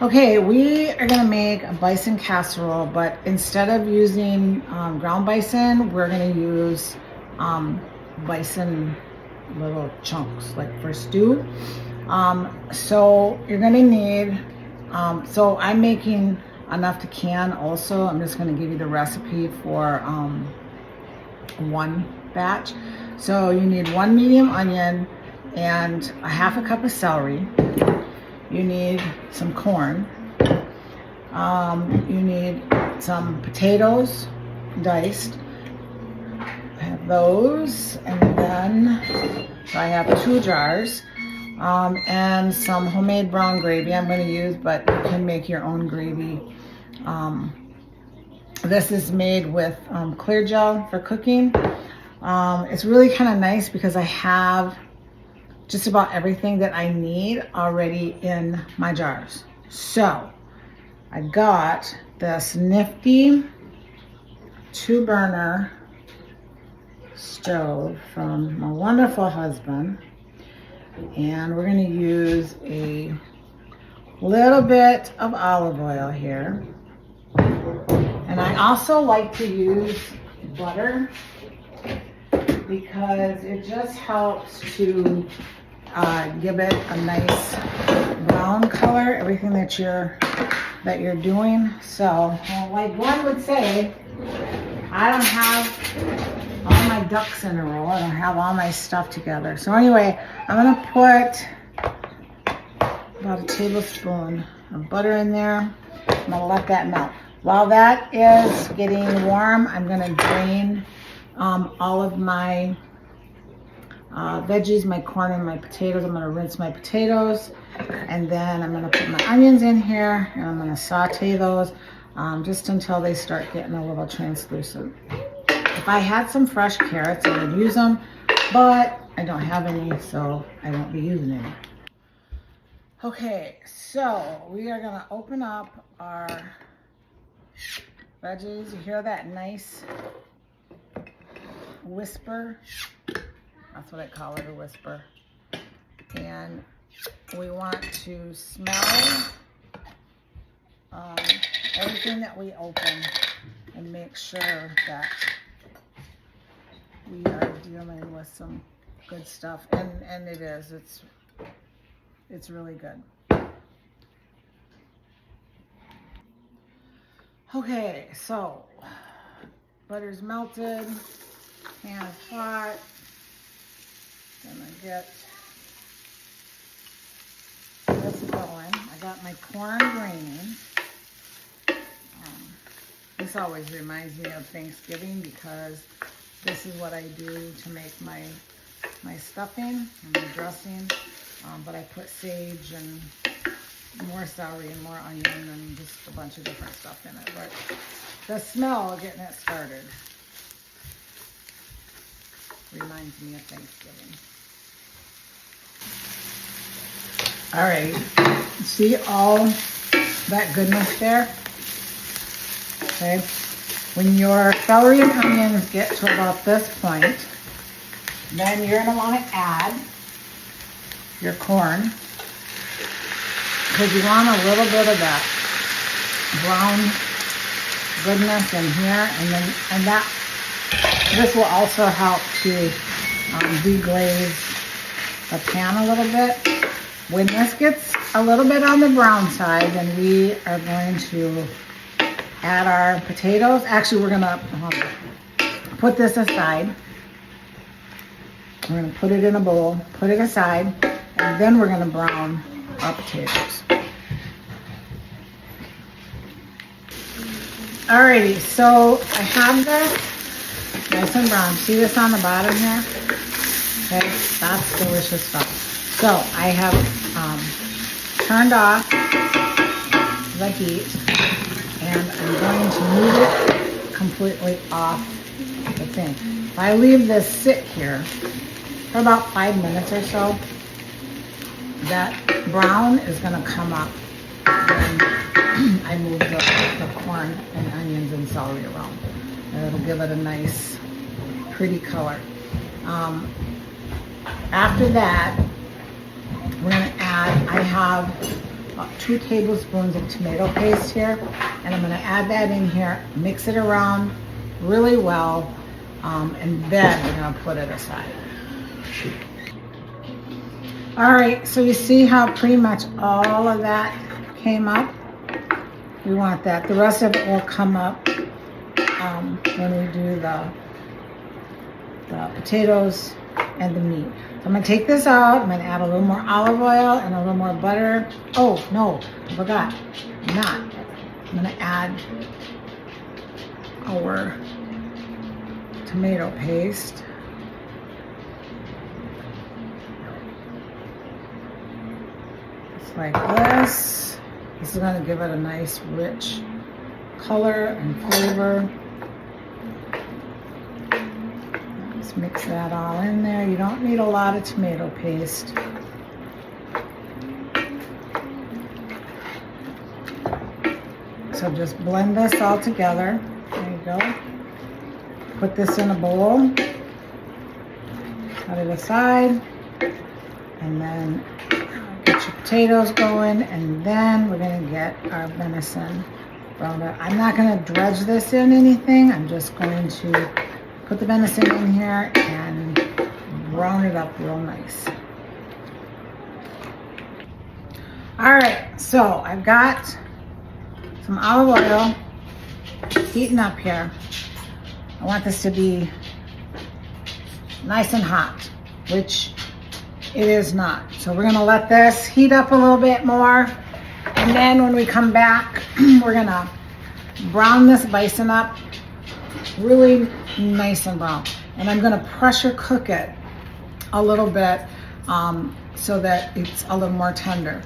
Okay, we are gonna make a bison casserole, but instead of using ground bison, we're gonna use bison little chunks, like for stew. So you're gonna need, so I'm making enough to can also. I'm just gonna give you the recipe for one batch. So you need one medium onion and a half a cup of celery. You need some corn. You need some potatoes diced. I have those, and then so I have 2 jars, and some homemade brown gravy I'm going to use, but you can make your own gravy. This is made with clear gel for cooking. It's really kind of nice because I have just about everything that I need already in my jars. So I got this nifty 2-burner stove from my wonderful husband, and we're going to use a little bit of olive oil here. And I also like to use butter because it just helps to give it a nice brown color, everything that you're doing. So like one would say, I don't have all my ducks in a row. I don't have all my stuff together. So anyway, I'm gonna put about a tablespoon of butter in there. I'm gonna let that melt. While that is getting warm, I'm gonna drain all of my veggies, my corn and my potatoes. I'm gonna rinse my potatoes, and then I'm gonna put my onions in here, and I'm gonna saute those just until they start getting a little translucent. If I had some fresh carrots, I would use them, but I don't have any, so I won't be using any. Okay, so we are gonna open up our veggies. You hear that nice whisper? That's what I call it, a whisper. And we want to smell everything that we open and make sure that we are dealing with some good stuff. And it is. It's really good. Okay, so butter's melted, pan is hot. Gonna get this going. I got my corn draining. This always reminds me of Thanksgiving because this is what I do to make my stuffing and my dressing. But I put sage and more celery and more onion and just a bunch of different stuff in it. But the smell of getting it started reminds me of Thanksgiving. All right, see all that goodness there? Okay, when your celery and onions get to about this point, then you're gonna wanna add your corn, because you want a little bit of that brown goodness in here, and that this will also help to deglaze the pan a little bit. When this gets a little bit on the brown side, then we are going to add our potatoes. Actually, we're gonna put this aside. We're gonna put it in a bowl, put it aside, and then we're gonna brown our potatoes. Alrighty, so I have this nice and brown. See this on the bottom here? Okay, that's delicious stuff. So I have turned off the heat, and I'm going to move it completely off the thing. If I leave this sit here for about 5 minutes or so, that brown is going to come up when I move the corn and onions and celery around. And it'll give it a nice, pretty color. After that, we're going to add, I have about 2 tablespoons of tomato paste here, and I'm gonna add that in here, mix it around really well, and then we're gonna put it aside. All right, so you see how pretty much all of that came up? We want that. The rest of it will come up when we do the potatoes and the meat. So I'm gonna take this out. I'm gonna add a little more olive oil and a little more butter. Oh no, I forgot. I'm gonna add our tomato paste. Just like this. This is gonna give it a nice rich color and flavor. Just mix that all in there. You don't need a lot of tomato paste. So just blend this all together. There you go. Put this in a bowl. Set it aside. And then get your potatoes going. And then we're going to get our venison browned up. I'm not going to dredge this in anything. I'm just going to put the venison in here and brown it up real nice. All right, so I've got some olive oil heating up here. I want this to be nice and hot, which it is not. So we're gonna let this heat up a little bit more. And then when we come back, we're gonna brown this bison up really nice and brown. And I'm gonna pressure cook it a little bit so that it's a little more tender.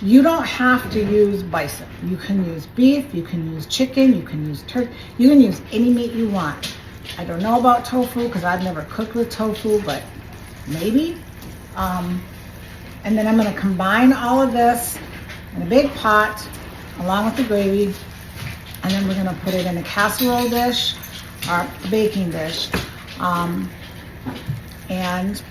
You don't have to use bison. You can use beef, you can use chicken, you can use turkey, you can use any meat you want. I don't know about tofu because I've never cooked with tofu, but maybe. And then I'm gonna combine all of this in a big pot along with the gravy, and then we're gonna put it in a casserole dish or a baking dish, and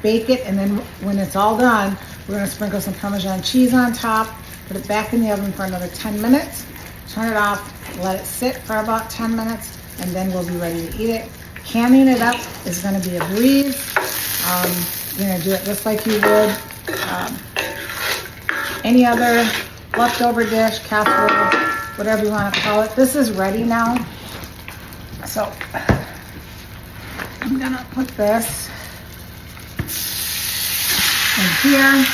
bake it. And then when it's all done, we're gonna sprinkle some Parmesan cheese on top, put it back in the oven for another 10 minutes, turn it off, let it sit for about 10 minutes, and then we'll be ready to eat it. Canning it up is gonna be a breeze. You're gonna do it just like you would any other leftover dish, casserole, whatever you wanna call it. This is ready now. So I'm gonna put this in here.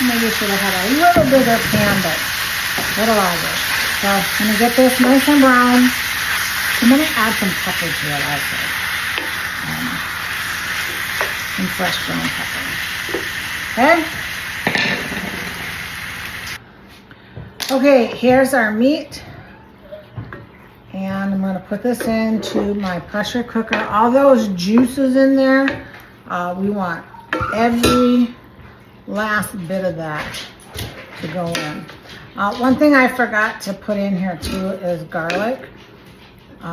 Maybe I should have had a little bigger pan, but what'll I do? So I'm gonna get this nice and brown. I'm gonna add some pepper to it also. Some fresh ground pepper. Okay? Okay, here's our meat. And I'm gonna put this into my pressure cooker. All those juices in there, we want every last bit of that to go in. One thing I forgot to put in here too is garlic.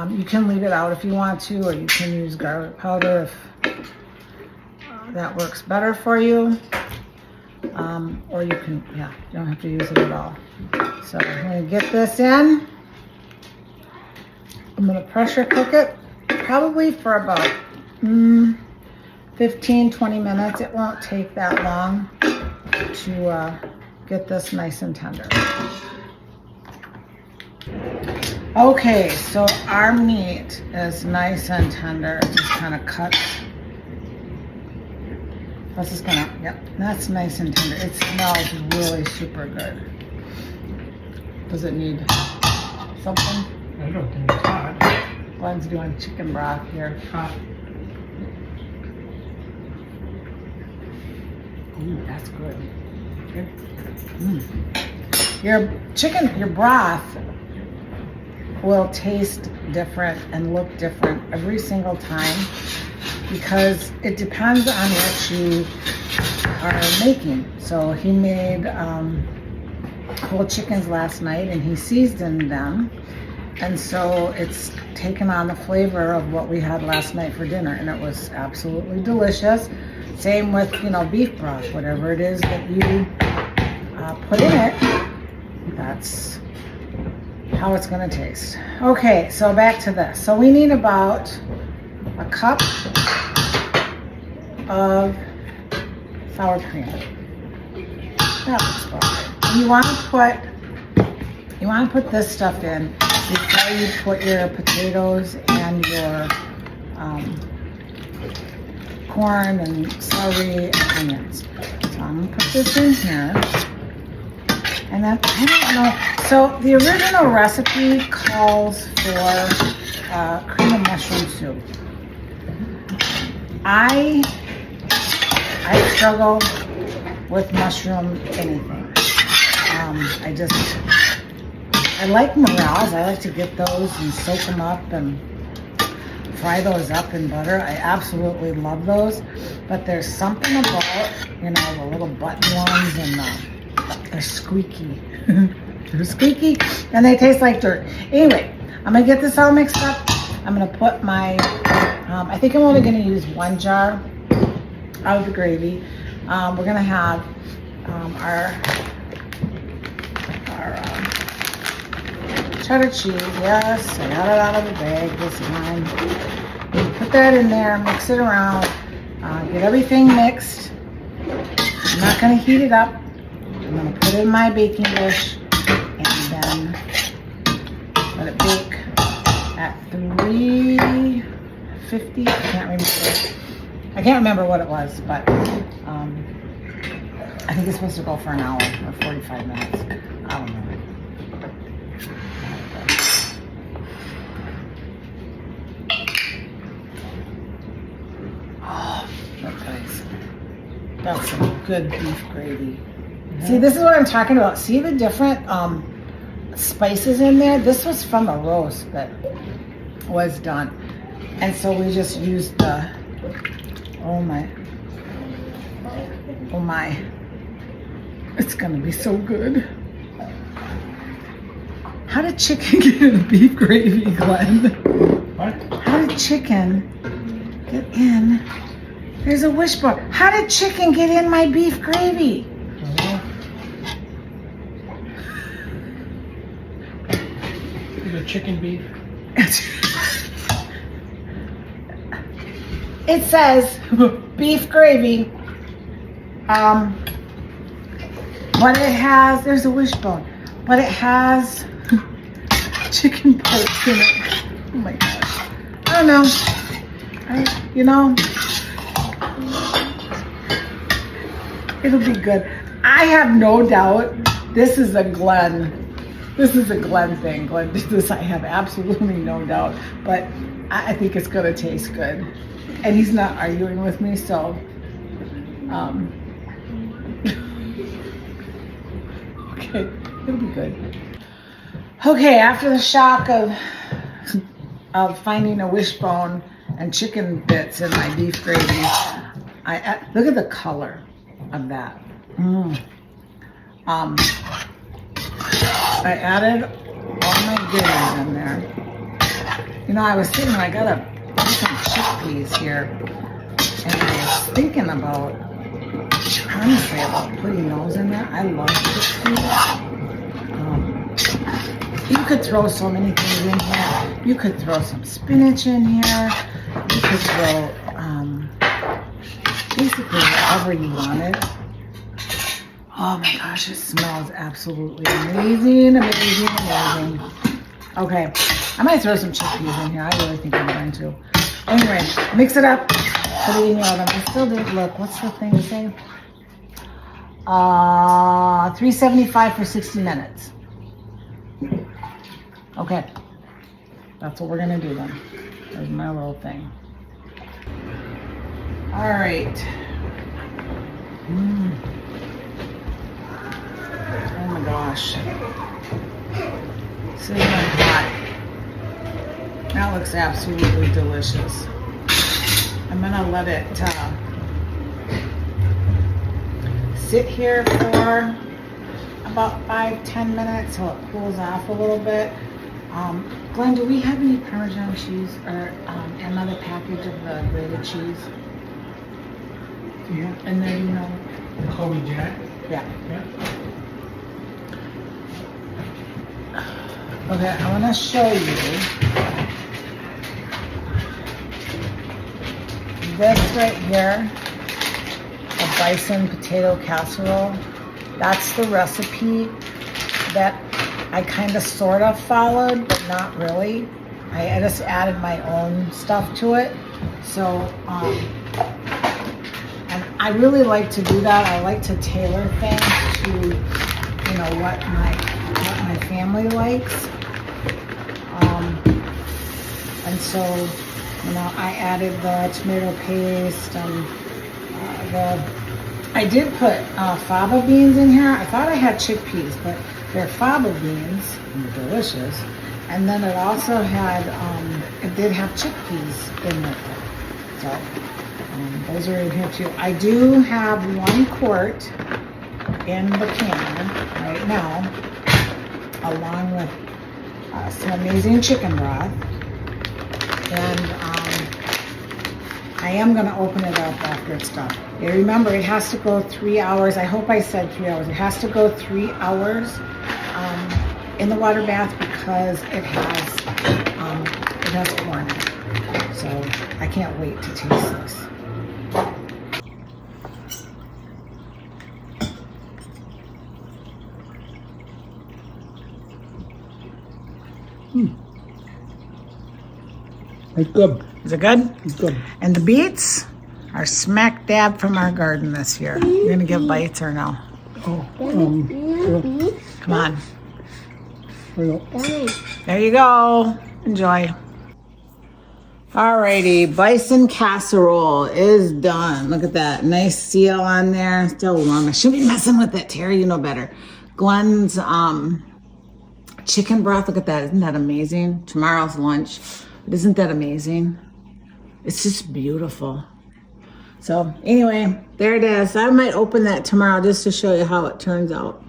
You can leave it out if you want to, or you can use garlic powder if that works better for you. Or you can, you don't have to use it at all. So I'm gonna get this in. I'm gonna pressure cook it probably for about 15-20 minutes. It won't take that long to get this nice and tender. Okay, so our meat is nice and tender. It just kind of cuts. That's just gonna, yep, that's nice and tender. It smells really super good. Does it need something? I don't think it's hot. Glenn's doing chicken broth here. Hot. Ooh, that's good. Good. Your chicken, your broth will taste different and look different every single time because it depends on what you are making. So he made whole chickens last night and he seasoned them, and so it's taken on the flavor of what we had last night for dinner, and it was absolutely delicious. Same with, beef broth, whatever it is that you put in it. That's how it's gonna taste. Okay, so back to this. So we need about a cup of sour cream. That looks about right. You want to put this stuff in before you put your potatoes and your corn and celery and onions. So I'm gonna put this in here. And then, I don't know, so the original recipe calls for cream of mushroom soup. I struggle with mushroom anything. I like morels. I like to get those and soak them up and fry those up in butter. I absolutely love those. But there's something about, the little button ones and they're squeaky. They're squeaky and they taste like dirt. Anyway, I'm gonna get this all mixed up. I'm gonna put my, I think I'm only gonna use 1 jar of the gravy. We're gonna have our cheddar cheese. Yes, I got it out of the bag this time. Put that in there, mix it around, get everything mixed. I'm not gonna heat it up. I'm gonna put it in my baking dish and then let it bake at 350. I can't remember what it was, but I think it's supposed to go for an hour or 45 minutes. I don't know. Oh, that's nice. That's some good beef gravy. See, this is what I'm talking about. See the different spices in there? This was from a roast that was done. And so we just used the, oh my. It's gonna be so good. How did chicken get in beef gravy, Glenn? What? How did chicken get in? There's a wishbone. How did chicken get in my beef gravy? Is it chicken beef? It says beef gravy. But it has, there's a wishbone, but it has chicken parts in it. Oh my gosh. I don't know. It'll be good. I have no doubt this is a Glenn thing. Glenn did this, I have absolutely no doubt. But I think it's gonna taste good. And he's not arguing with me, so okay, it'll be good. Okay, after the shock of finding a wishbone and chicken bits in my beef gravy, look at the color of that. I added all my goodies in there. I was thinking I gotta put some chickpeas here, and I was thinking about putting those in there. I love chickpeas. You could throw so many things in here. You could throw some spinach in here. You could throw basically whatever you wanted. Oh my gosh, it smells absolutely amazing. Okay, I might throw some chickpeas in here. I really think I'm going to. Anyway, mix it up. Put it in your oven. I still did look. What's the thing say? 375 for 60 minutes. Okay, that's what we're gonna do then. There's my little thing. All right. Oh my gosh. Sizzling hot. That looks absolutely delicious. I'm gonna let it sit here for about 5-10 minutes so it cools off a little bit. Glenn, do we have any Parmesan cheese or another package of the grated cheese? Yeah. And then Colby Jack? Yeah. Okay, I want to show you this right here, a bison potato casserole. That's the recipe that I kind of sort of followed, but not really. I just added my own stuff to it. So, and I really like to do that. I like to tailor things to, you know, what my family likes. And so, you know, I added the tomato paste and I did put fava beans in here. I thought I had chickpeas, but they're fava beans, and they're delicious. And then it also had, it did have chickpeas in it. So those are in here too. I do have 1 quart in the can right now, along with some amazing chicken broth. And I am going to open it up after it's done. Yeah, remember, it has to go 3 hours. I hope I said 3 hours. It has to go 3 hours in the water bath because it has corn in it. So I can't wait to taste this. It's good. Is it good? It's good. And the beets are smack dab from our garden this year. You gonna give bites or no? Oh, Come on. sure. There you go. Enjoy. Alrighty, bison casserole is done. Look at that. Nice seal on there. Still warm. I shouldn't be messing with it, Terry. You know better. Glenn's chicken broth. Look at that. Isn't that amazing? Tomorrow's lunch. But isn't that amazing? It's just beautiful. So anyway, there it is. I might open that tomorrow just to show you how it turns out.